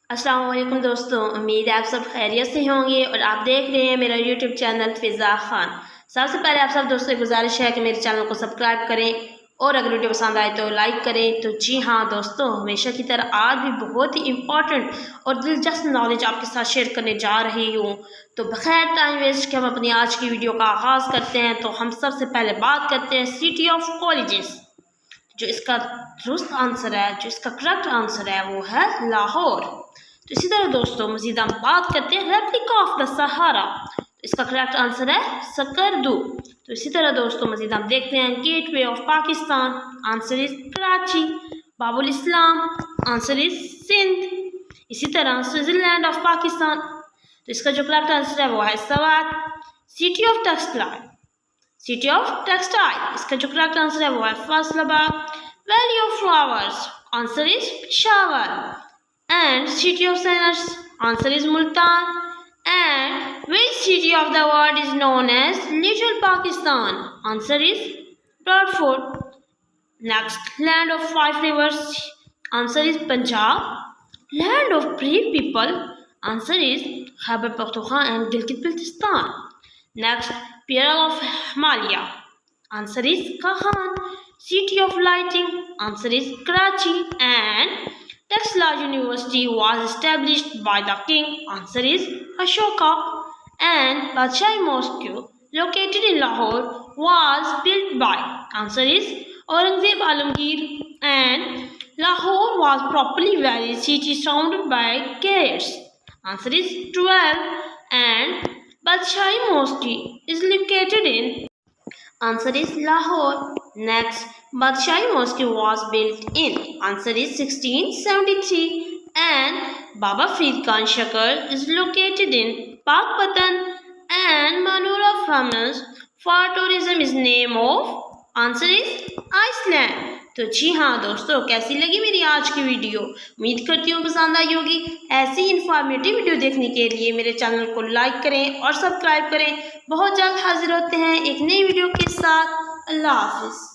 अस्सलाम वालेकुम दोस्तों, उम्मीद है आप सब खैरियत से होंगे और आप देख रहे हैं मेरा यूट्यूब चैनल फ़िज़ा खान। सबसे पहले आप सब दोस्तों की गुजारिश है कि मेरे चैनल को सब्सक्राइब करें और अगर वीडियो पसंद आए तो लाइक करें। तो जी हाँ दोस्तों, हमेशा की तरह आज भी बहुत ही इम्पोर्टेंट और दिलचस्प नॉलेज आपके साथ शेयर करने जा रही हूँ। तो बगैर टाइम वेस्ट के हम अपनी आज की वीडियो का आगाज़ करते हैं। तो हम सबसे पहले बात करते हैं सिटी ऑफ कॉलेजेस। जो इसका दुरुस्त आंसर है, जो इसका करेक्ट आंसर है वो है लाहौर। तो इसी तरह दोस्तों मज़ीद हम बात करते हैं रेप्लिका ऑफ द सहारा। तो इसका करेक्ट आंसर है सकरदू। तो इसी तरह दोस्तों मज़ीद हम देखते हैं gateway of Pakistan, answer is Karachi. बाबुल इस्लाम, आंसर इज सिंध। इसी तरह स्विट्ज़रलैंड ऑफ पाकिस्तान, तो इसका जो करेक्ट आंसर है वो है Swat. City of textile, city of textile, इसका जो करेक्ट आंसर है वो है Faisalabad. Valley of flowers, answer is Peshawar. And city of sinners, answer is Multan. And which city of the world is known as Little Pakistan? Answer is Bradford. Next, land of five rivers, answer is Punjab. Land of brave people, answer is Khyber Pakhtunkhwa and Gilgit-Baltistan. Next, peril of Himalaya, answer is Kahan. City of lighting, answer is Karachi. And Texla University was established by the king, answer is Ashoka. And Badshai Mosque located in Lahore was built by, answer is Aurangzeb Alamgir. And Lahore was properly valid city surrounded by gates, answer is 12. And Badshai Mosque is located in, answer is Lahore. Next, Badshai Mosque was built in, answer is 1673. And Baba Feed Khan Shakar is located in Pakpatan. And Manura famous for tourism is name of, answer is Iceland. तो जी हाँ दोस्तों, कैसी लगी मेरी आज की video? उम्मीद करती हूँ पसंद आई होगी। ऐसी इन्फॉर्मेटिव वीडियो देखने के लिए मेरे चैनल को लाइक करें और सब्सक्राइब करें। बहुत जल्द हाजिर होते हैं एक नई वीडियो के साथ। अल्लाह हाफिज़।